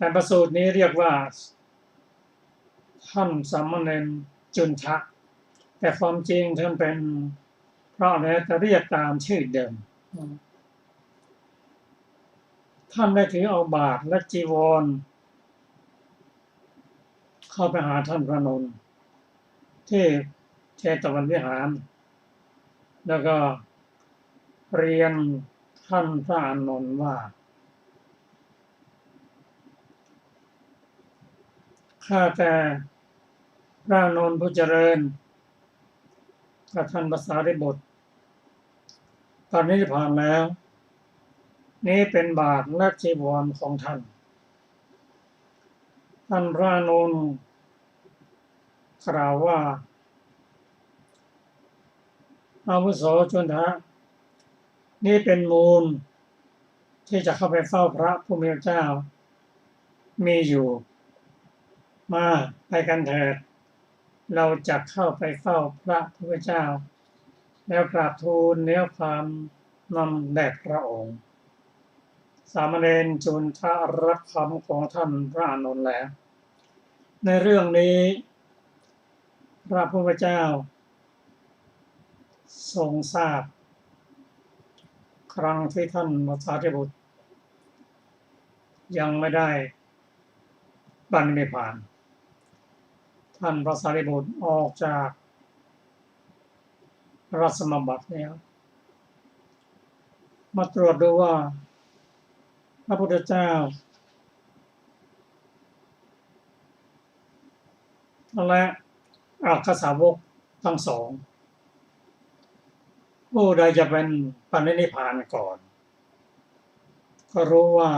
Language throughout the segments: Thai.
แต่พระสูตรนี้เรียกว่าท่านสามเณรจุนทะแต่ความจริงท่านเป็นเพราะอะไรจะเรียกตามชื่อเดิมท่านได้ถือเอาบาตรและจีวรเข้าไปหาท่านพระนนท์ที่เชตวันวิหารแล้วก็เรียนท่านพระอานนท์ว่าข้าแต่พระอานนท์ผู้เจริญกับท่านพระสารีบุตรตอนนี้ผ่านแล้วนี้เป็นบาตรและจีวรของท่านท่านพระอานนท์กล่าวว่าอาวุโสจุนทะนี่เป็นมูลที่จะเข้าไปเฝ้าพระผู้มีพระเจ้ามีอยู่มาไปกันเถิดเราจะเข้าไปเฝ้าพระผู้มีพระเจ้าแล้วกราบทูลเนื้อความนำแด่พระองค์สามเณรจุนทะรับคำของท่านพระอานนท์แล้วในเรื่องนี้พระผู้มีพระเจ้าทรงทราบครั้งที่ท่านพระสารีบุตรยังไม่ได้ปรินิพพานท่านพระสารีบุตรออกจากพระสมบัติแล้วมาตรวจดูว่าพระพุทธเจ้าและอัครสาวกทั้งสองผู้ใดจะเป็นปรินิพพานก่อนก็รู้ว่า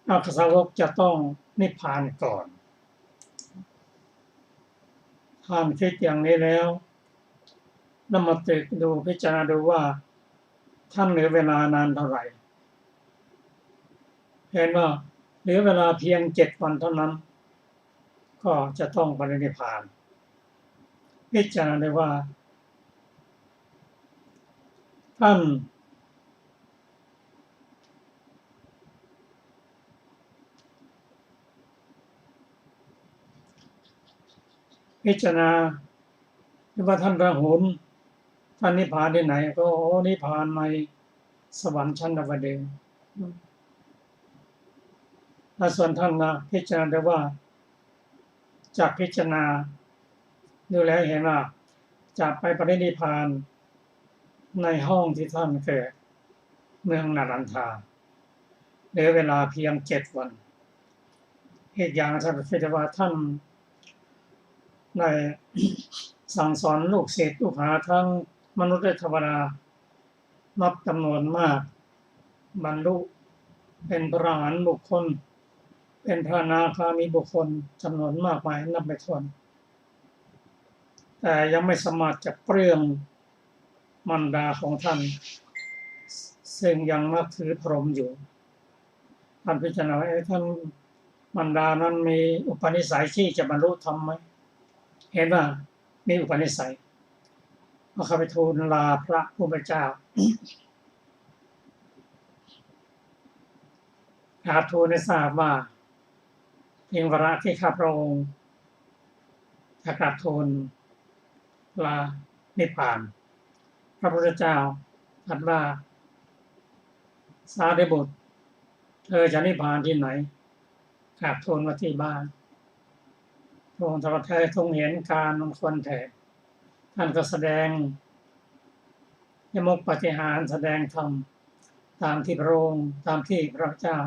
อัครสาวกจะต้องนิพพานก่อนท่านคิดอย่างนี้แล้วนำมาตึกดูพิจารณาดูว่าท่านเหลือเวลานานเท่าไหร่เห็นว่าเหลือเวลาเพียง7 วันเท่านั้นก็จะต้องปรินิพพานพิจารณาได้ว่าท่านพิจารณาว่าท่านราหุลท่านนิพพานที่ไหนก็นิพพานในสวรรค์ชั้นดาวดึงส์และส่วนท่านนะพิจารณาได้ว่าจากพิจารณาดูแล้วเห็นว่าจะไปปรินิพพานในห้องที่ท่านเกิดเมืองนารันทาเหลือเวลาเพียง7 วันอีกอย่างท่านคิดว่าท่านได้สั่งสอนลูกศิษย์ลูกหาทั้งมนุษย์และเทวดานับจำนวนมากบรรลุเป็นพระอรหันต์บุคคลเป็นพระอนาคามีบุคคลจำนวนมากมายนับไม่ถ้วนแต่ยังไม่สามารถจะเปลื้องมารดาของท่านซึ่งยังนับถือพรหมอยู่ท่านพิจารณาท่านมารดานั้นมีอุปนิสัยที่จะบรรลุธรรมไหมเห็นว่ามีอุปนิสัยก็เข้าไปทูลลาพระผู้เป็นเจ้ากราบทูลให้ทราบว่าเพียงวาระที่ข้าพระองค์จะกราบทูลลานิพพานพระพุทธเจ้าตรัสว่าสารีบุตรเธอจะนิพพานที่ไหนกราบทูลมาที่บ้านพระองค์ตรัสทรงเห็นการมงคลแท้ท่านก็แสดงยมกปาฏิหาริย์แสดงธรรมตามที่พระองค์ตามที่พระเจ้า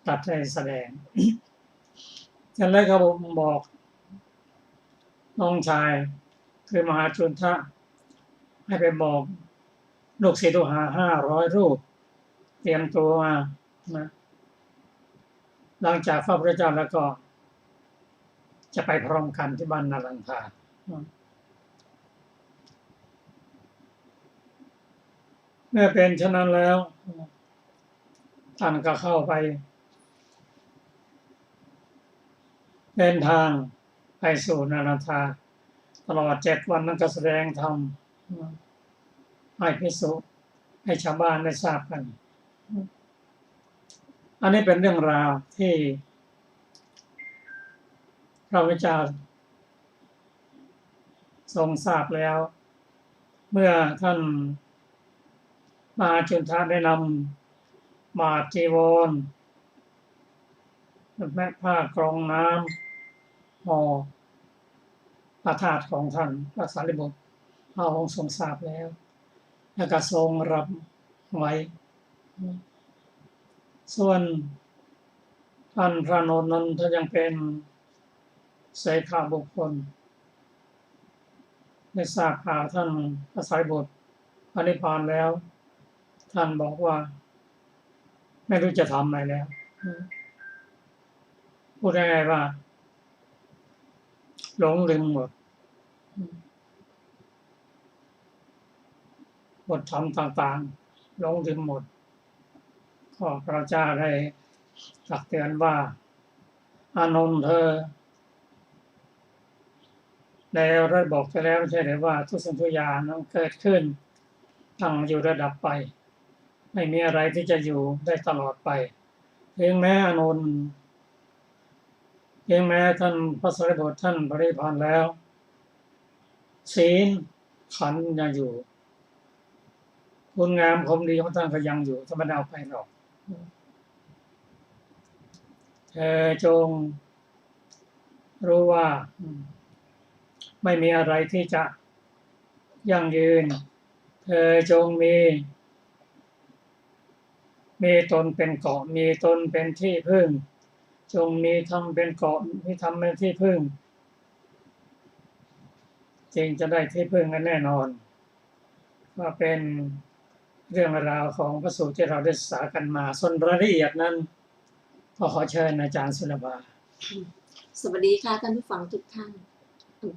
ตรัสให้แสดงจากนั้นก็บอกน้องชายคือมหาจุนทะให้ไปบอกลูกศิษย์ลูกหา500 รูปเตรียมตัวมานะหลังจากพระพุทธเจ้าแล้วก็จะไปพร้อมกันที่บ้านนารันทาเมื่อเป็นฉะนั้นแล้วท่านก็เข้าไปเดินทางไปสู่นารันทาตลอด7 วันนั้นก็แสดงธรรมให้ภิกษุให้ชาวบ้านได้ทราบกัน อันนี้เป็นเรื่องราวที่พระพุทธเจ้าทรงทราบแล้ว เมื่อท่านมหาจุนทะได้นำบาตรจีวรแม่ผ้ากรองน้ำห่อพระธาตุของท่านพระสารีบุตรพระองค์ทรงทราบแล้วก็ทรงรับไว้ ส่วนท่านพระนนท์นั้นท่านยังเป็นเสขบุคคลได้ทราบข่าวท่านพระสารีบุตรปรินิพพานแล้ว ท่านบอกว่าไม่รู้จะทำอะไรแล้วพูดง่ายๆว่าหลงลืมหมดบทธรรมต่างๆหลงลืมหมดก็พระเจ้าได้ตักเตือนว่าอานนท์เธอแล้วได้บอกไปแล้วไม่ใช่หรือว่าทุกสิ่งทุกอย่างนั้นเกิดขึ้นตั้งอยู่ระดับไปไม่มีอะไรที่จะอยู่ได้ตลอดไปถึงแม้อานนท์ถึงแม้ท่านพระสารีบุตรท่านปรินิพพานแล้วศีลขันธ์ยังอยู่คุณงามความดีของท่านก็ยังอยู่ท่านไม่ได้เอาไปหรอกเธอจงรู้ว่าไม่มีอะไรที่จะยั่งยืนเธอจงมีตนเป็นเกาะมีตนเป็นที่พึ่งจงมีธรรมเป็นเกาะมีธรรมเป็นที่พึ่งจึงจะได้ที่พึ่งกันแน่นอนว่าเป็นเรื่องราวของพระสูตรที่เราได้ศึกษากันมาส่วนรายละเอียดนั้นก็ขอเชิญอาจารย์สุนภาสวัสดีค่ะท่านผู้ฟังทุกท่าน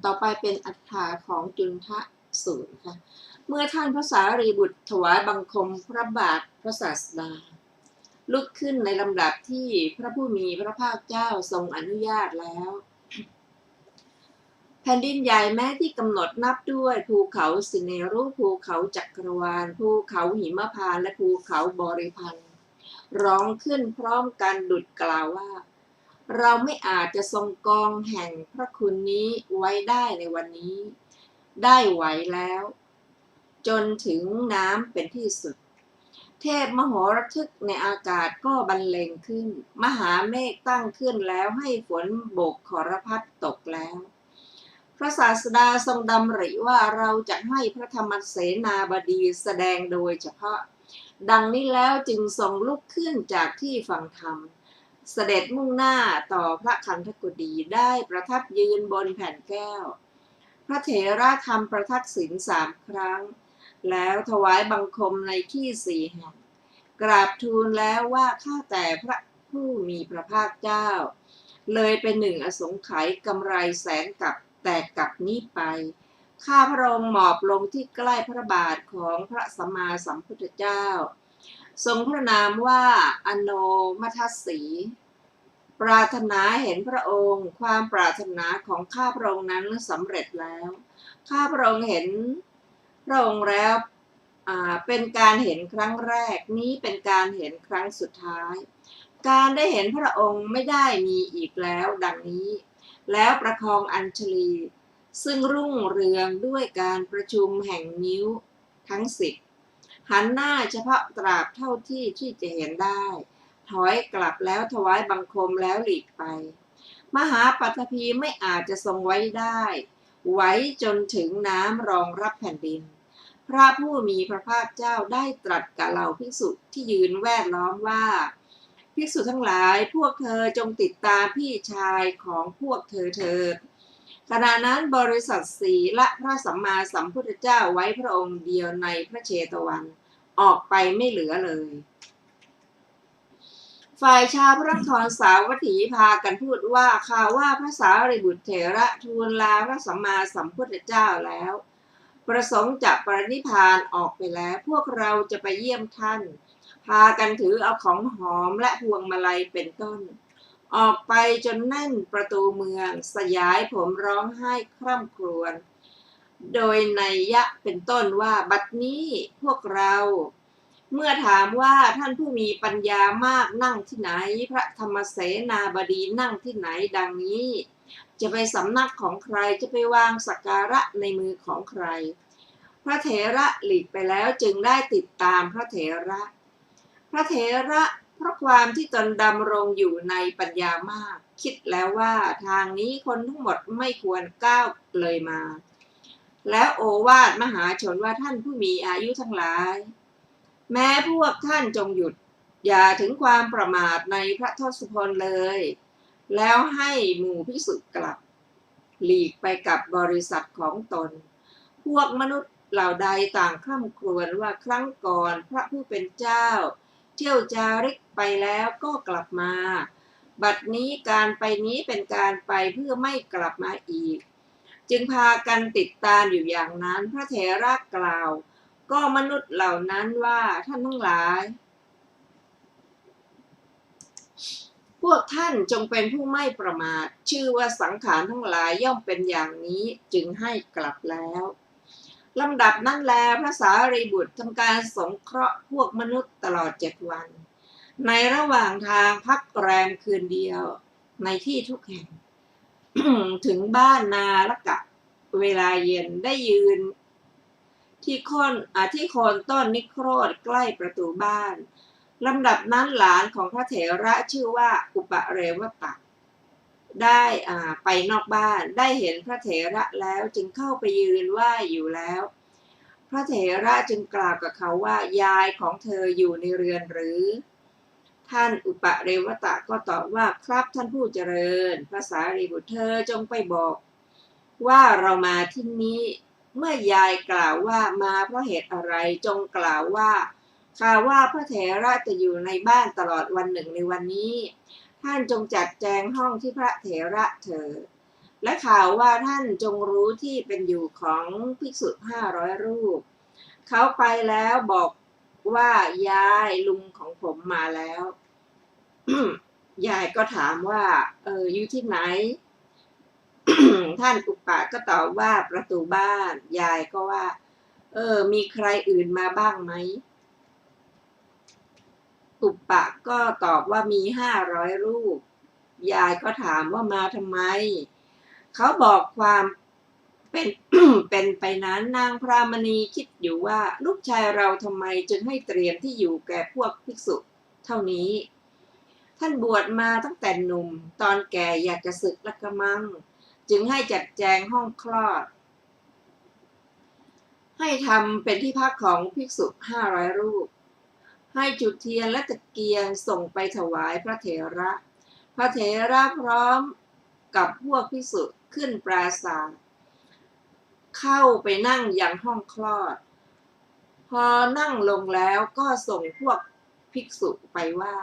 ต่อไปเป็นอัฏฐาของจุนทะสูตรค่ะเมื่อท่านพระสารีบุตรถวายบังคมพระบาทพระศาสดาลุกขึ้นในลำดับที่พระผู้มีพระภาคเจ้าทรงอนุญาตแล้วแผ่นดินใหญ่แม้ที่กำหนดนับด้วยภูเขาสิเนรุภูเขาจักรวาลภูเขาหิมพานต์และภูเขาบริพันธ์ร้องขึ้นพร้อมกันดุจกล่าวว่าเราไม่อาจจะทรงกองแห่งพระคุณนี้ไว้ได้ในวันนี้ได้ไหวแล้วจนถึงน้ำเป็นที่สุดเทพมโหระทึกในอากาศก็บรรเลงขึ้นมหาเมฆตั้งขึ้นแล้วให้ฝนโบกขรพัดตกแล้วพระศาสดาทรงดำริว่าเราจะให้พระธรรมเสนาบดีแสดงโดยเฉพาะดังนี้แล้วจึงทรงลุกขึ้นจากที่ฟังธรรมเสด็จมุ่งหน้าต่อพระคันธกุฎีได้ประทับยืนบนแผ่นแก้วพระเถระทำประทักษิณ3 ครั้งแล้วถวายบังคมในที่4 แห่งกราบทูลแล้วว่าข้าแต่พระผู้มีพระภาคเจ้าเลยเป็น1 อสงไขยกำไรแสนกับแต่กับนี้ไปข้าพระองค์หมอบลงที่ใกล้พระบาทของพระสัมมาสัมพุทธเจ้าทรงพระนามว่าอโนมัทสี ปรารถนาเห็นพระองค์ความปรารถนาของข้าพระองค์นั้นสำเร็จแล้วข้าพระองค์เห็นพระองค์แล้วเป็นการเห็นครั้งแรกนี้เป็นการเห็นครั้งสุดท้ายการได้เห็นพระองค์ไม่ได้มีอีกแล้วดังนี้แล้วประคองอัญชลีซึ่งรุ่งเรืองด้วยการประชุมแห่งนิ้วทั้ง10หันหน้าเฉพาะตราบเท่าที่จะเห็นได้ถอยกลับแล้วถวายบังคมแล้วหลีกไปมหาปัตภีไม่อาจจะทรงไว้ได้ไว้จนถึงน้ำรองรับแผ่นดินพระผู้มีพระภาคเจ้าได้ตรัสกับเหล่าภิกษุที่ยืนแวดล้อมว่าภิกษุทั้งหลายพวกเธอจงติดตามพี่ชายของพวกเธอเถิดขณะนั้นบริษัทสีและพระสัมมาสัมพุทธเจ้าไว้พระองค์เดียวในพระเชตวันออกไปไม่เหลือเลยฝ่ายชาวพระนครสาวัตถีพากันพูดว่าข่าวว่าพระสารีบุตรเถระทูลลาพระสัมมาสัมพุทธเจ้าแล้วประสงค์จะปรินิพพานออกไปแล้วพวกเราจะไปเยี่ยมท่านพากันถือเอาของหอมและพวงมาลัยเป็นต้นออกไปจนแน่นประตูเมืองสยายผมร้องไห้คร่ำครวญโดยนัยยะเป็นต้นว่าบัดนี้พวกเรา เมื่อถามว่าท่านผู้มีปัญญามากนั่งที่ไหนพระธรรมเสนาบดีนั่งที่ไหนดังนี้จะไปสำนักของใครจะไปวางสักการะในมือของใครพระเถระหลีกไปแล้วจึงได้ติดตามพระเถระเพราะความที่ตนดำรงอยู่ในปัญญามากคิดแล้วว่าทางนี้คนทั้งหมดไม่ควรก้าวเลยมาแล้วโอวาทมหาชนว่าท่านผู้มีอายุทั้งหลายแม้พวกท่านจงหยุดอย่าถึงความประมาทในพระทศพลเลยแล้วให้หมู่ภิกษุกลับหลีกไปกับบริษัทของตนพวกมนุษย์เหล่าใดต่างคร่ำครวญว่าครั้งก่อนพระผู้เป็นเจ้าเที่ยวจาริกไปแล้วก็กลับมาบัดนี้การไปนี้เป็นการไปเพื่อไม่กลับมาอีกจึงพากันติดตามอยู่อย่างนั้นพระเถระกล่าวก็มนุษย์เหล่านั้นว่าท่านทั้งหลายพวกท่านจงเป็นผู้ไม่ประมาทชื่อว่าสังขารทั้งหลายย่อมเป็นอย่างนี้จึงให้กลับแล้วลำดับนั้นแลพระสารีบุตรทำการสงเคราะห์พวกมนุษย์ตลอด7 วันในระหว่างทางพักแรมคืนเดียวในที่ทุกแห่ง ถึงบ้านนาละกะเวลาเย็นได้ยืนที่โคนต้นนิโครธใกล้ประตูบ้านลำดับนั้นหลานของพระเถระชื่อว่าอุปเรวตะได้ไปนอกบ้านได้เห็นพระเถระแล้วจึงเข้าไปยืนไหว้อยู่แล้วพระเถระจึงกล่าวกับเขาว่ายายของเธออยู่ในเรือนหรือท่านอุปเรวตะก็ตอบว่าครับท่านผู้เจริญพระสารีบุตรเธอจงไปบอกว่าเรามาที่นี้เมื่อยายกล่าวว่ามาเพราะเหตุอะไรจงกล่าวว่าข่าวว่าพระเถระจะอยู่ในบ้านตลอดวันหนึ่งในวันนี้ท่านจงจัดแจงห้องที่พระเถระเถิดและข่าวว่าท่านจงรู้ที่เป็นอยู่ของภิกษุ500 รูปเขาไปแล้วบอกว่ายายลุงของผมมาแล้ว ยายก็ถามว่าอยู่ที่ไหน ท่านอุปะก็ตอบว่าประตูบ้านยายก็ว่ามีใครอื่นมาบ้างไหมอุปะก็ตอบว่ามี500 รูปยายก็ถามว่ามาทำไมเขาบอกความเป็น เป็นไปนั้นนางพรามณีคิดอยู่ว่าลูกชายเราทำไมจึงให้เตรียมที่อยู่แก่พวกภิกษุเท่านี้ท่านบวชมาตั้งแต่หนุ่มตอนแก่อยากจะสึกละกะมังจึงให้จัดแจงห้องคลอดให้ทำเป็นที่พักของภิกษุ500 รูปให้จุดเทียนและตะเกียงส่งไปถวายพระเถระพระเถระพร้อมกับพวกภิกษุขึ้นปราศาสน์เข้าไปนั่งยังห้องคลอดพอนั่งลงแล้วก็ส่งพวกภิกษุไปว่า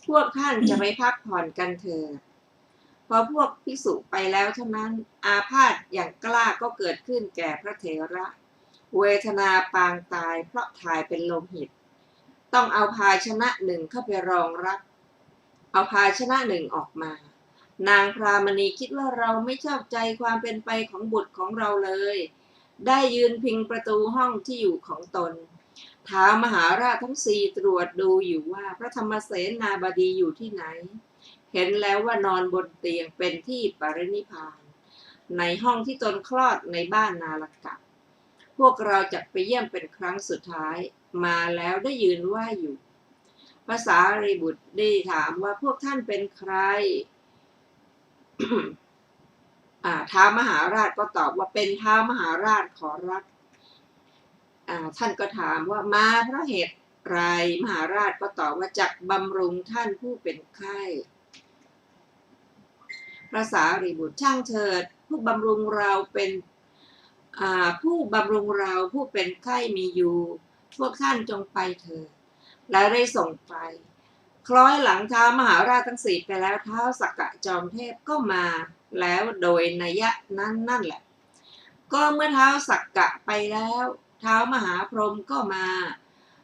พวกท่านจะไปพักผ่อนกันเถิดพอพวกภิกษุไปแล้วเท่านั้นอาพาธอย่างกล้าก็เกิดขึ้นแก่พระเถระเวทนาปางตายเพราะถ่ายเป็นโลหิตต้องเอาภาชนะหนึ่งเข้าไปรองรับเอาภาชนะหนึ่งออกมานางพรามณีคิดว่าเราไม่ชอบใจความเป็นไปของบุตรของเราเลยได้ยืนพิงประตูห้องที่อยู่ของตนท้าวมหาราชทั้ง4ตรวจดูอยู่ว่าพระธรรมเสนาบดีอยู่ที่ไหนเห็นแล้วว่านอนบนเตียงเป็นที่ปรินิพพานในห้องที่ตนคลอดในบ้านนาลกะพวกเราจะไปเยี่ยมเป็นครั้งสุดท้ายมาแล้วได้ยืนไหว้อยู่พระสารีบุตรได้ถามว่าพวกท่านเป็นใคร ท้าวมหาราชก็ตอบว่าเป็นท้าวมหาราชขอรับท่านก็ถามว่ามาเพราะเหตุไรมหาราชก็ตอบว่าจักบำรุงท่านผู้เป็นไข้พระสารีบุตรช่างเถิดผู้บำรุงเราเป็นผู้บำรุงเราผู้เป็นไข้มีอยู่พวกท่านจงไปเถิดและได้ส่งไปคล้อยหลังท้าวมหาราชทั้ง4ไปแล้วท้าวสักกะจอมเทพก็มาแล้วโดยนัยยะนั้นนั่นแหละก็เมื่อท้าวสักกะไปแล้วท้าวมหาพรหมก็มา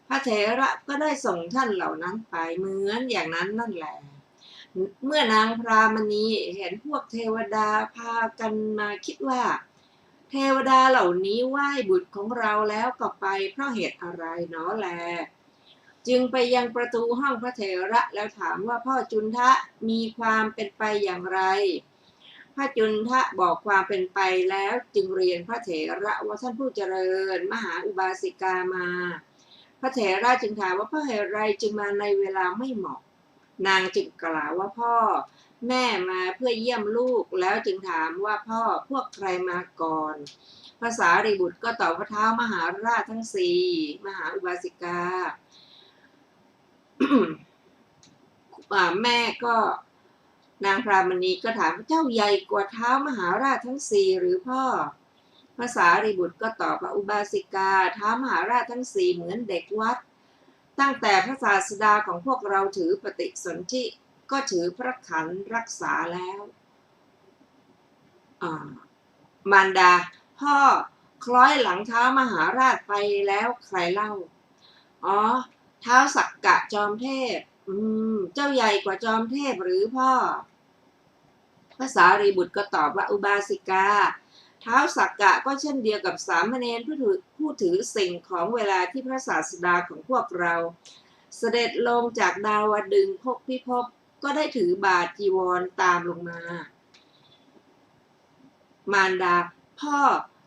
พระเถระก็ได้ส่งท่านเหล่านั้นไปเหมือนอย่างนั้นนั่นแหละเมื่อนางพรามณีเห็นพวกเทวดาพากันมาคิดว่าเทวดาเหล่านี้ไหว้บุตรของเราแล้วก็ไปเพราะเหตุอะไรหนอแล จึงไปยังประตูห้องพระเถระแล้วถามว่าพ่อจุนทะมีความเป็นไปอย่างไรพระจุนทะบอกความเป็นไปแล้วจึงเรียนพระเถระว่าท่านผู้เจริญมหาอุบาสิกามาพระเถระจึงถามว่าเพราะเหตุไรจึงมาในเวลาไม่เหมาะนางจึงกล่าวว่าพ่อแม่มาเพื่อเยี่ยมลูกแล้วจึงถามว่าพ่อพวกใครมาก่อนภาษารีบุตรก็ตอบว่าเท้ามหาราชทั้งสี่มหาอุบาสิกา แม่ก็นางพรามณีก็ถามเจ้าใหญ่กว่าเท้ามหาราชทั้งสี่หรือพ่อภาษารีบุตรก็ตอบว่าอุบาสิกาเท้ามหาราชทั้งสี่เหมือนเด็กวัดตั้งแต่พระศาสดาของพวกเราถือปฏิสนธิก็ถือพระขันรักษาแล้วมารดาพ่อคล้อยหลังเท้ามหาราชไปแล้วใครเล่าเท้าสักกะจอมเทพเจ้าใหญ่กว่าจอมเทพหรือพ่อภาษารีบุตรก็ตอบว่าอุบาสิกาเท้าสักกะก็เช่นเดียวกับสามเณรผู้ถือสิ่งของเวลาที่พระศาสดาของพวกเราเสด็จลงจากดาวดึงส์พิภพก็ได้ถือบาตรจีวรตามลงมามารดาพ่อ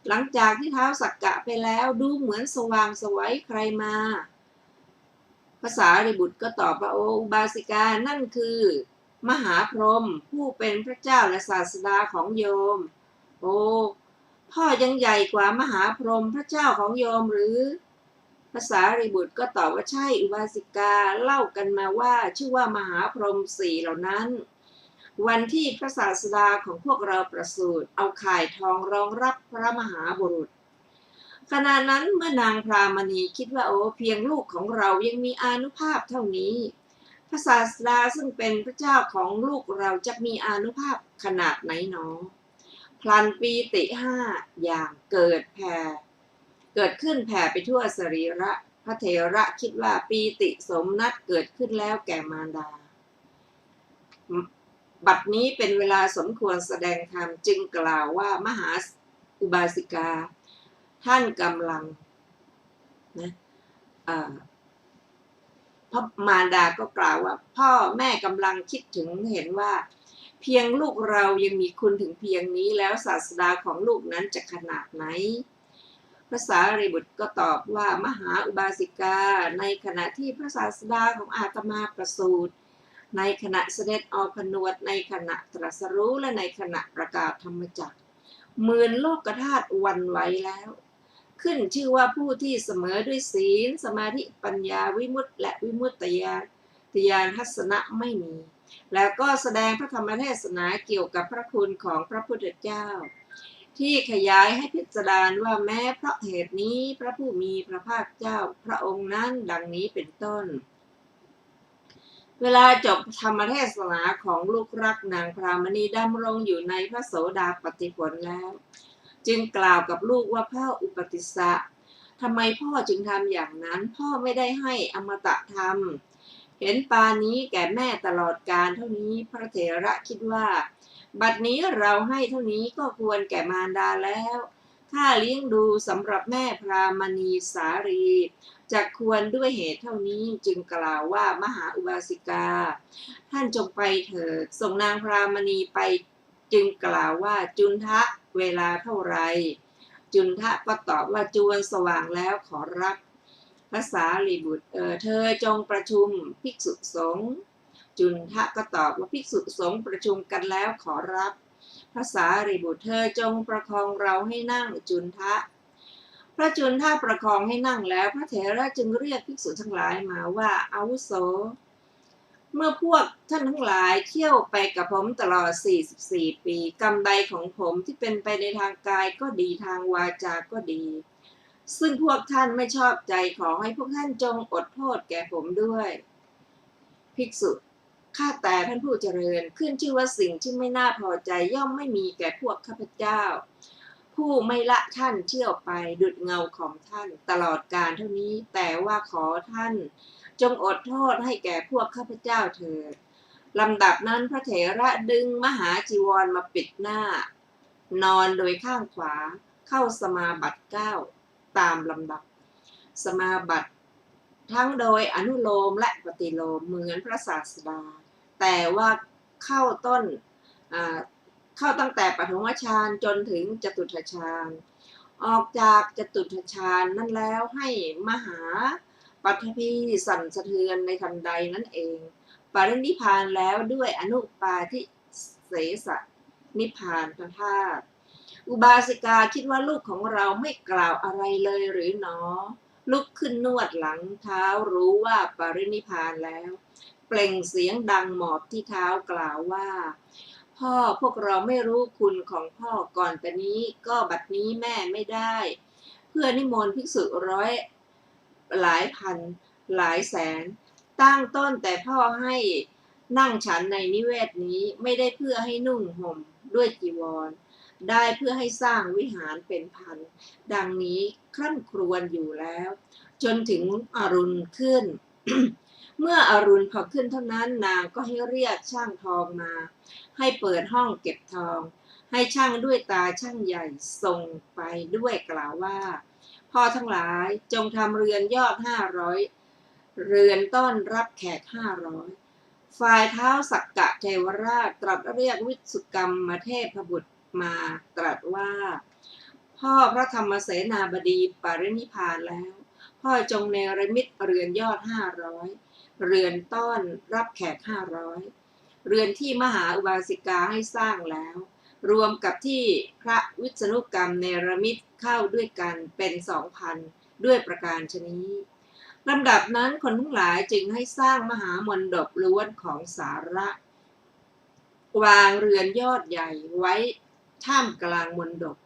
หลังจากที่เท้าสักกะไปแล้วดูเหมือนสว่างไสวใครมาภาษารีบุตรก็ตอบว่าโอ้อุบาสิกานั่นคือมหาพรหมผู้เป็นพระเจ้าและศาสดาของโยมโอ้พ่อยังใหญ่กว่ามหาพรหมพระเจ้าของโยมหรือภาษารีบุตรก็ตอบว่าใช่อุบาสิกาเล่ากันมาว่าชื่อว่ามหาพรหมสี่เหล่านั้นวันที่พระศาสดาของพวกเราประสูติเอาข่ายทองรองรับพระมหาบุรุษขณะนั้นเมื่อนางพรามณีคิดว่าโอ้เพียงลูกของเรายังมีอานุภาพเท่านี้พระศาสดาซึ่งเป็นพระเจ้าของลูกเราจะมีอานุภาพขนาดไหนหนอพลันปีติห้าอย่างเกิดขึ้นแผ่ไปทั่วสรีระพระเถระคิดว่าปีติสมนัตเกิดขึ้นแล้วแก่มารดาบัดนี้เป็นเวลาสมควรแสดงธรรมจึงกล่าวว่ามหาอุบาสิกาท่านกำลังพระมารดาก็กล่าวว่าพ่อแม่กำลังคิดถึงเห็นว่าเพียงลูกเรายังมีคุณถึงเพียงนี้แล้วศาสดาของลูกนั้นจะขนาดไหนภาษารีบุตรก็ตอบว่ามหาอุบาสิกาในขณะที่พระศาสดาของอาตมาประสูติในขณะเสด็จออกผนวดในขณะตรัสรู้และในขณะประกาศธรรมจักรหมื่นโลกธาตุหวั่นไหวแล้วขึ้นชื่อว่าผู้ที่เสมอด้วยศีลสมาธิปัญญาวิมุตติและวิมุตติญาณทัศนะไม่มีแล้วก็แสดงพระธรรมเทศนาเกี่ยวกับพระคุณของพระพุทธเจ้าที่ขยายให้พิจารณาว่าแม้เพราะเหตุนี้พระผู้มีพระภาคเจ้าพระองค์นั้นดังนี้เป็นต้นเวลาจบธรรมเทศนาของลูกรักนางพรามณีดำรงอยู่ในพระโสดาปัตติผลแล้วจึงกล่าวกับลูกว่าพ่ออุปติสสะทำไมพ่อจึงทำอย่างนั้นพ่อไม่ได้ให้อมตะธรรมเห็นปานนี้แก่แม่ตลอดกาลเท่านี้พระเถระคิดว่าบัดนี้เราให้เท่านี้ก็ควรแก่มารดาแล้วค่าเลี้ยงดูสำหรับแม่พรามณีสารีจะควรด้วยเหตุเท่านี้จึงกล่าวว่ามหาอุบาสิกาท่านจงไปเถิดส่งนางพรามณีไปจึงกล่าวว่าจุนทะเวลาเท่าไรจุนทะก็ตอบว่าจวนสว่างแล้วขอรับภาษาลีบุตรเธอจงประชุมภิกษุสงฆ์จุนทะก็ตอบว่าภิกษุสงฆ์ประชุมกันแล้วขอรับภาษาลีบุตรเธอจงประคองเราให้นั่งจุนทะพระจุนทะประคองให้นั่งแล้วพระเถระจึงเรียกภิกษุทั้งหลายมาว่าอาวุโสเมื่อพวกท่านทั้งหลายเที่ยวไปกับผมตลอด44ปีกรรมใดของผมที่เป็นไปในทางกายก็ดีทางวาจาก็ดีซึ่งพวกท่านไม่ชอบใจขอให้พวกท่านจงอดโทษแก่ผมด้วยภิกษุข้าแต่ท่านผู้เจริญขึ้นชื่อว่าสิ่งที่ไม่น่าพอใจย่อมไม่มีแก่พวกข้าพเจ้าผู้ไม่ละท่านเที่ยวไปดุจเงาของท่านตลอดกาลเท่านี้แต่ว่าขอท่านจงอดโทษให้แก่พวกข้าพเจ้าเถิดลำดับนั้นพระเถระดึงมหาจีวรมาปิดหน้านอนโดยข้างขวาเข้าสมาบัติ9ตามลำดับสมาบัติ ทั้งโดยอนุโลมและปฏิโลมเหมือนพระศาสดาแต่ว่าเข้าต้นเข้าตั้งแต่ปฐมฌานจนถึงจตุตถฌานออกจากจตุตถฌานนั้นแล้วให้มหาปัทภีสั่นสะเทือนในทันใดนั่นเองปรินิพพานแล้วด้วยอนุปาทิเสสนิพพานธาตุอุบาสิกาคิดว่าลูกของเราไม่กล่าวอะไรเลยหรือหนอลุกขึ้นนวดหลังเท้ารู้ว่าปรินิพพานแล้วเปล่งเสียงดังหมอบที่เท้ากล่าวว่าพ่อพวกเราไม่รู้คุณของพ่อก่อนแต่นี้ก็บัดนี้แม่ไม่ได้เพื่อนิมนต์ภิกษุร้อยหลายพันหลายแสนตั้งต้นแต่พ่อให้นั่งฉันในนิเวศนี้ไม่ได้เพื่อให้นุ่งห่มด้วยจีวรได้เพื่อให้สร้างวิหารเป็นพันดังนี้คร่ำครวญอยู่แล้วจนถึงอรุณขึ้น เมื่ออรุณพอขึ้นเท่านั้นนางก็ให้เรียกช่างทองมาให้เปิดห้องเก็บทองให้ช่างด้วยตาช่างใหญ่ส่งไปด้วยกล่าวว่าพ่อทั้งหลายจงทำเรือนยอด500เรือนต้อนรับแขก500ฝ่ายเท้าสักกะเทวราชตรัสเรียกวิสุกรรมเทพบุตรมาตรัสว่าพ่อพระธรรมเสนาบดีปรินิพพานแล้วพ่อจงเนรมิตเรือนยอด500เรือนต้อนรับแขก500เรือนที่มหาอุบาสิกาให้สร้างแล้วรวมกับที่พระวิษณุกรรมเนรมิตเข้าด้วยกันเป็น 2,000 ด้วยประการฉนี้ลำดับนั้นคนทั้งหลายจึงให้สร้างมหามณฑปล้วนของสาระวางเรือนยอดใหญ่ไว้ท่ามกลางมณฑป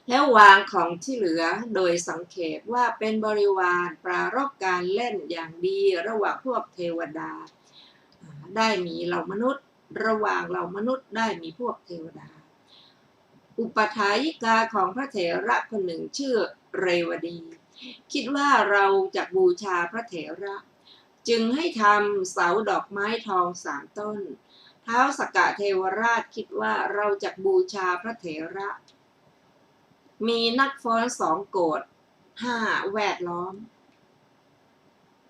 แล้ววางของที่เหลือโดยสังเขปว่าเป็นบริวารปรารภการเล่นอย่างดีระหว่างพวกเทวดาได้มีเหล่ามนุษย์ระหว่างเหล่ามนุษย์ได้มีพวกเทวดาอุปถายิกาของพระเถระคนหนึ่งชื่อเรวดีคิดว่าเราจะบูชาพระเถระจึงให้ทำเสาดอกไม้ทอง3 ต้นท้าวสักกะเทวราชคิดว่าเราจะบูชาพระเถระมีนักฟ้อน2 โกฏ5แวดล้อม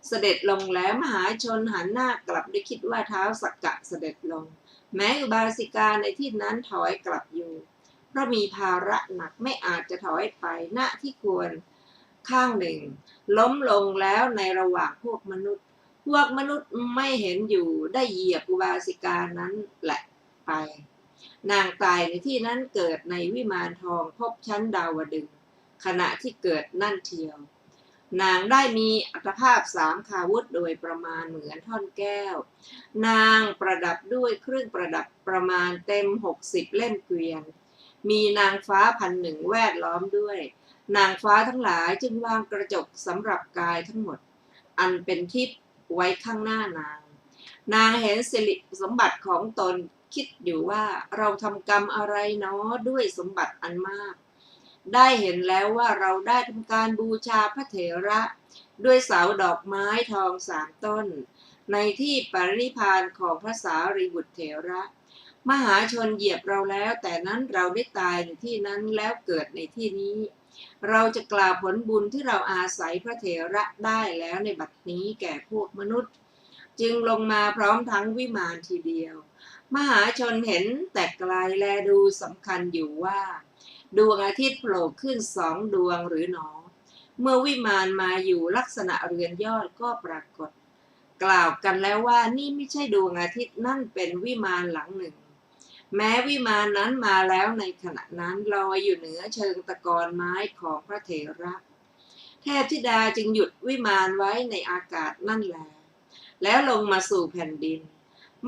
เสด็จลงแล้วมหาชนหันหน้ากลับด้วยคิดว่าท้าวสักกะเสด็จลงแม้อุบาสิกาในที่นั้นถอยกลับอยู่เพราะมีภาระหนักไม่อาจจะถอยไปณที่ควรข้างหนึ่งล้มลงแล้วในระหว่างพวกมนุษย์ไม่เห็นอยู่ได้เหยียบอุบาสิกานั้นแหละไปนางตายในที่นั้นเกิดในวิมานทองพบชั้นดาวดึงส์ขณะที่เกิดนั่นเทียวนางได้มีอัตภาพ3 คาวุธโดยประมาณเหมือนท่อนแก้วนางประดับด้วยเครื่องประดับประมาณเต็ม60 เล่มเกวียนมีนางฟ้า1,000แวดล้อมด้วยนางฟ้าทั้งหลายจึงวางกระจกสำหรับกายทั้งหมดอันเป็นทิพย์ไว้ข้างหน้านางเห็นสิริสมบัติของตนคิดอยู่ว่าเราทำกรรมอะไรเนาะด้วยสมบัติอันมากได้เห็นแล้วว่าเราได้ทำการบูชาพระเถระด้วยเสาดอกไม้ทอง3 ต้นในที่ปรินิพพานของพระสารีบุตรเถระมหาชนเหยียบเราแล้วแต่นั้นเราได้ตายในที่นั้นแล้วเกิดในที่นี้เราจะกล่าวผลบุญที่เราอาศัยพระเถระได้แล้วในบัดนี้แก่พวกมนุษย์จึงลงมาพร้อมทั้งวิมานทีเดียวมหาชนเห็นแต่ไกลแลดูสำคัญอยู่ว่าดวงอาทิตย์โผล่ขึ้น2 ดวงหรือหนอเมื่อวิมานมาอยู่ลักษณะเรือนยอดก็ปรากฏกล่าวกันแล้วว่านี่ไม่ใช่ดวงอาทิตย์นั่นเป็นวิมานหลังหนึ่งแม้วิมานนั้นมาแล้วในขณะนั้นลอยอยู่เหนือเชิงตะกอนไม้ของพระเถระเทพธิดาจึงหยุดวิมานไว้ในอากาศนั่นแลแล้วลงมาสู่แผ่นดิน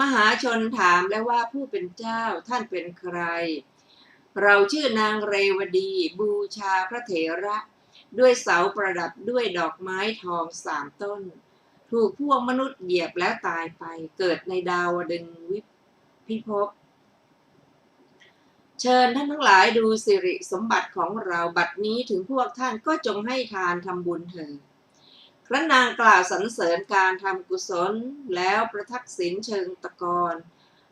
มหาชนถามแล้วว่าผู้เป็นเจ้าท่านเป็นใครเราชื่อนางเรวดีบูชาพระเถระด้วยเสาประดับด้วยดอกไม้ทอง3 ต้นถูกพวกมนุษย์เหยียบแล้วตายไปเกิดในดาวดึงส์พิภพเชิญท่านทั้งหลายดูสิริสมบัติของเราบัดนี้ถึงพวกท่านก็จงให้ทานทำบุญเถิดครั้นนางกล่าวสรรเสริญการทำกุศลแล้วประทักษิณเชิงตะกอน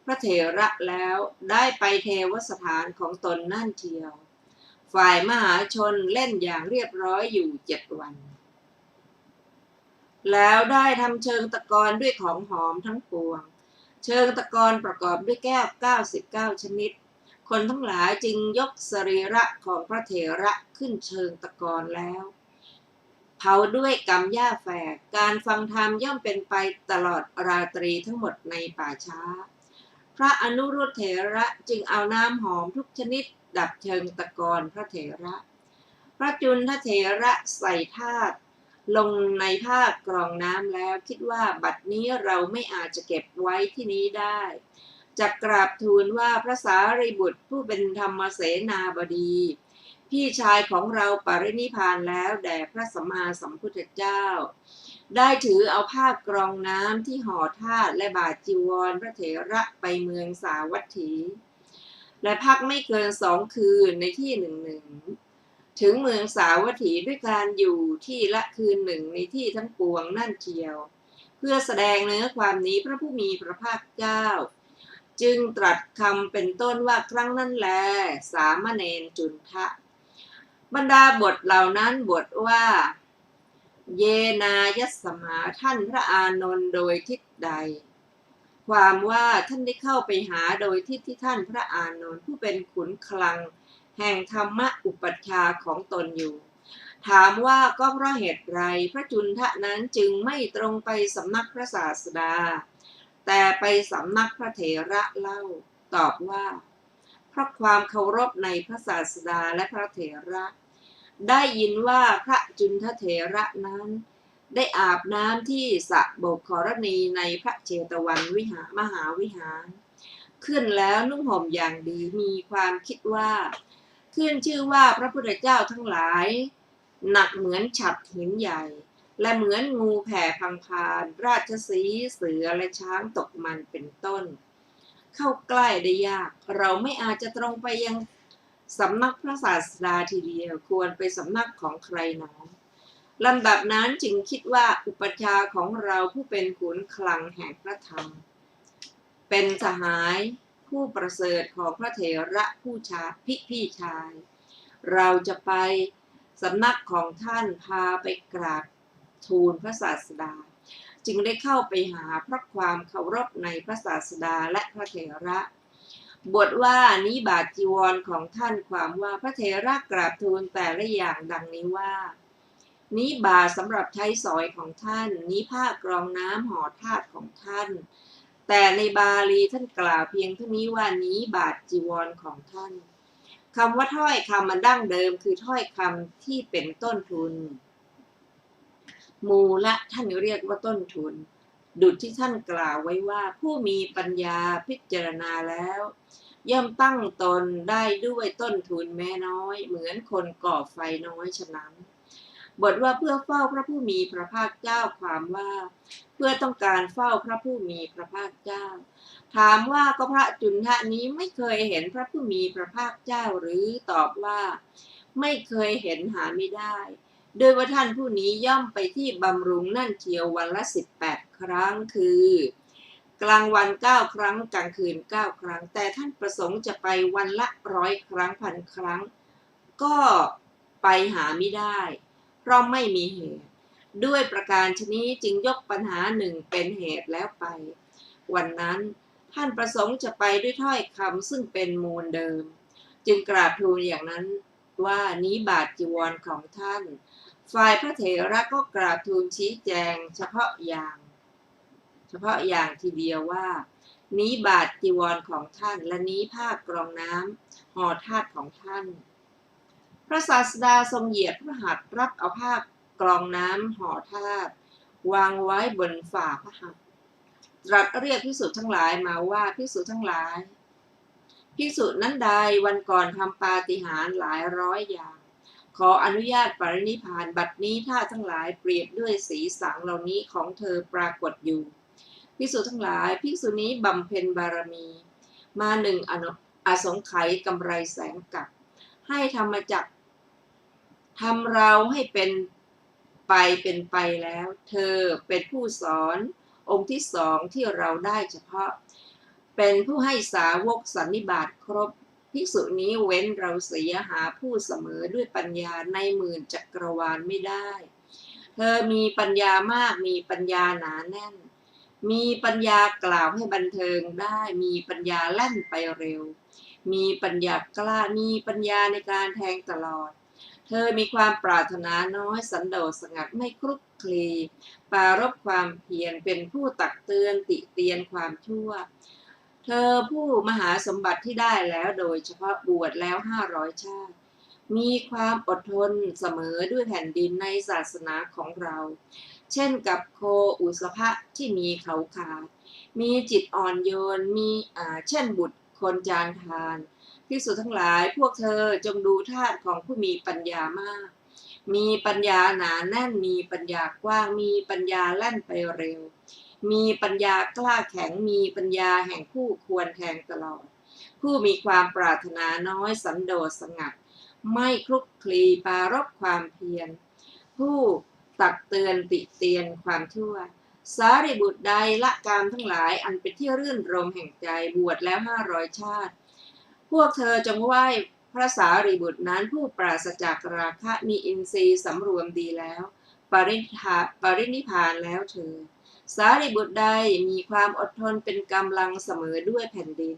พระเถระแล้วได้ไปเทวสถานของตนนั่นเทียวฝ่ายมหาชนเล่นอย่างเรียบร้อยอยู่7 วัน แล้วได้ทำเชิงตะกอนด้วยของหอมทั้งปวงเชิงตะกอนประกอบด้วยแก้ว99ชนิดคนทั้งหลายจึงยกสรีระของพระเถระขึ้นเชิงตะกอนแล้วเผาด้วยกำหญ้าแฝกการฟังธรรมย่อมเป็นไปตลอดราตรีทั้งหมดในป่าช้าพระอนุรุตเถระจึงเอาน้ำหอมทุกชนิดดับเชิงตะกอนพระเถระพระจุลเถระใส่ธาตุลงในผ้ากรองน้ำแล้วคิดว่าบัดนี้เราไม่อาจจะเก็บไว้ที่นี้ได้จะกราบทูลว่าพระสารีบุตรผู้เป็นธรรมเสนาบดีพี่ชายของเราปรินิพพานแล้วแด่พระสัมมาสัมพุทธเจ้าได้ถือเอาผ้ากรองน้ำที่ห่อธาตุและบาทจีวรพระเถระไปเมืองสาวัตถีและพักไม่เกิน2 คืนในที่หนึ่งถึงเมืองสาวัตถีด้วยการอยู่ที่ละคืนหนึ่งในที่ทั้งปวงนั่นเทียวเพื่อแสดงเนื้อความนี้พระผู้มีพระภาคเจ้าจึงตรัสคำเป็นต้นว่าครั้งนั้นแลสามเณรจุนทะบรรดาบทเหล่านั้นบทว่าเยนายัสมาท่านพระอานนท์โดยทิศใดความว่าท่านได้เข้าไปหาโดยทิศที่ท่านพระอานนท์ผู้เป็นขุนคลังแห่งธรรมอุปัชฌาย์ของตนอยู่ถามว่าก็เพราะเหตุไรพระจุนทะนั้นจึงไม่ตรงไปสำนักพระศาสดาแต่ไปสำนักพระเถระเล่าตอบว่าเพราะความเคารพในพระศาสดาและพระเถระได้ยินว่าพระจุนทเถระนั้นได้อาบน้ำที่สระโบกขรณีในพระเจตวันมหาวิหารขึ้นแล้วนุ่งห่มอย่างดีมีความคิดว่าขึ้นชื่อว่าพระพุทธเจ้าทั้งหลายหนักเหมือนฉัตรหินใหญ่และเหมือนงูแผ่พังพานราชสีห์เสือและช้างตกมันเป็นต้นเข้าใกล้ได้ยากเราไม่อาจจะตรงไปยังสำนักพระศาสดาทีเดียวควรไปสำนักของใครหนอลำดับนั้นจึงคิดว่าอุปัชฌาย์ของเราผู้เป็นขุนคลังแห่งพระธรรมเป็นสหายผู้ประเสริฐของพระเถระผู้พี่ชายเราจะไปสำนักของท่านพาไปกราบทูลพระศาสดาจึงได้เข้าไปหาเพราะความเคารพในพระศาสดาและพระเถระบทว่านี้บาทจีวรของท่านความว่าพระเถระกราบทูลแต่ละอย่างดังนี้ว่านี้บาทสำหรับใช้สอยของท่านนี้ผ้ากรองน้ำห่อธาตุของท่านแต่ในบาลีท่านกล่าวเพียงเท่านี้ว่านี้บาทจีวรของท่านคำว่าถ้อยคำมันดั้งเดิมคือถ้อยคำที่เป็นต้นทุนมูละท่านเรียกว่าต้นทุนดุจที่ท่านกล่าวไว้ว่าผู้มีปัญญาพิจารณาแล้วย่อมตั้งตนได้ด้วยต้นทุนแม้น้อยเหมือนคนก่อไฟน้อยฉะนั้นบทว่าเพื่อเฝ้าพระผู้มีพระภาคเจ้าความว่าเพื่อต้องการเฝ้าพระผู้มีพระภาคเจ้าถามว่าก็พระจุนทะนี้ไม่เคยเห็นพระผู้มีพระภาคเจ้าหรือตอบว่าไม่เคยเห็นหาไม่ได้โดยว่าท่านผู้นี้ย่อมไปที่บำรุงนั่นเทียววันละ18 ครั้งคือกลางวัน9 ครั้งกลางคืน9 ครั้งแต่ท่านประสงค์จะไปวันละ100 ครั้ง1,000 ครั้งก็ไปหาไม่ได้เพราะไม่มีเหตุด้วยประการชนี้จึงยกปัญหาหนึ่งเป็นเหตุแล้วไปวันนั้นท่านประสงค์จะไปด้วยถ้อยคำซึ่งเป็นมูลเดิมจึงกราบทูลอย่างนั้นว่านี้บาทจีวรของท่านฝ่ายพระเถระก็กราบทูลชี้แจงเฉพาะอย่างทีเดียวว่านี้บาทจีวรของท่านและนี้ผ้ากรองน้ำห่อธาตุของท่านพระศาสดาทรงเหยียดพระหัตถ์รับเอาผ้ากรองน้ำห่อธาตุวางไว้บนฝ่าพระหัตถ์ตรัสเรียกภิกษุทั้งหลายมาว่าภิกษุทั้งหลายภิกษุนั้นใดวันก่อนทำปาฏิหาริย์หลายร้อยอย่างขออนุญาตปรินิพพานบัดนี้ท่าทั้งหลายเปรียบด้วยสีสังเหล่านี้ของเธอปรากฏอยู่ภิกษุทั้งหลายภิกษุนี้บำเพ็ญบารมีมา1 อสงไขยกำไรแสนกับให้ธรรมจักรทำเราให้เป็นไปแล้วเธอเป็นผู้สอนองค์ที่2ที่เราได้เฉพาะเป็นผู้ให้สาวกสันนิบาตครบภิกษุนี้เว้นเราเสียหาผู้เสมอด้วยปัญญาในหมื่นจักรวาลไม่ได้ เธอมีปัญญามากมีปัญญาหนาแน่นมีปัญญากล่าวให้บันเทิงได้มีปัญญาแล่นไปเร็วมีปัญญากล้ามีปัญญาในการแทงตลอดเธอมีความปรารถนาน้อยสันโดษสงัดไม่คลุกคลีปรารภความเพียรเป็นผู้ตักเตือนติเตียนความชั่วเธอผู้มหาสมบัติที่ได้แล้วโดยเฉพาะบวชแล้ว500 ชาติมีความอดทนเสมอด้วยแผ่นดินในศาสนาของเราเช่นกับโคอุสภะที่มีเขาขาดมีจิตอ่อนโยนมีเช่นบุตรคนจานทานภิกษุทั้งหลายพวกเธอจงดูธาตุของผู้มีปัญญามากมีปัญญาหนาแน่นมีปัญญากว้างมีปัญญาแล่นไปเร็วมีปัญญากล้าแข็งมีปัญญาแห่งผู้ควรแทงตลอดผู้มีความปรารถนาน้อยสันโดษสงัดไม่คลุกคลีปรารภความเพียรผู้ตักเตือนติเตียนความชั่วสารีบุตรใดละกามทั้งหลายอันเป็นที่รื่นรมแห่งใจบวชแล้ว500 ชาติพวกเธอจงไหว้พระสารีบุตรนั้นผู้ปราศจากราคะมีอินทรีย์สำรวมดีแล้วปรินิพพานแล้วเธอสารีบุตรใดมีความอดทนเป็นกำลังเสมอด้วยแผ่นดิน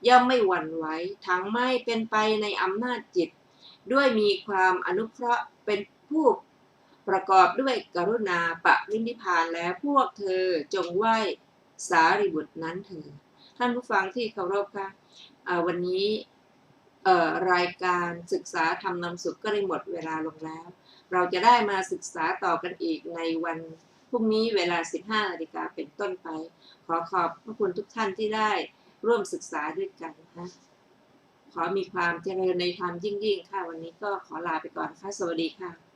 ย่อมไม่หวั่นไหวทั้งไม่เป็นไปในอำนาจจิตด้วยมีความอนุเคราะห์เป็นผู้ประกอบด้วยกรุณาปรินิพพานแล้วพวกเธอจงไหว้สารีบุตรนั้นเถิดท่านผู้ฟังที่เคารพค่ะวันนี้รายการศึกษาธรรมนำสุขก็ได้หมดเวลาลงแล้วเราจะได้มาศึกษาต่อกันอีกในวันพรุ่งนี้เวลา 15 นาฬิกาเป็นต้นไปขอขอบพระคุณทุกท่านที่ได้ร่วมศึกษาด้วยกันนะขอมีความเจริญในธรรมยิ่งๆค่ะวันนี้ก็ขอลาไปก่อนค่ะสวัสดีค่ะ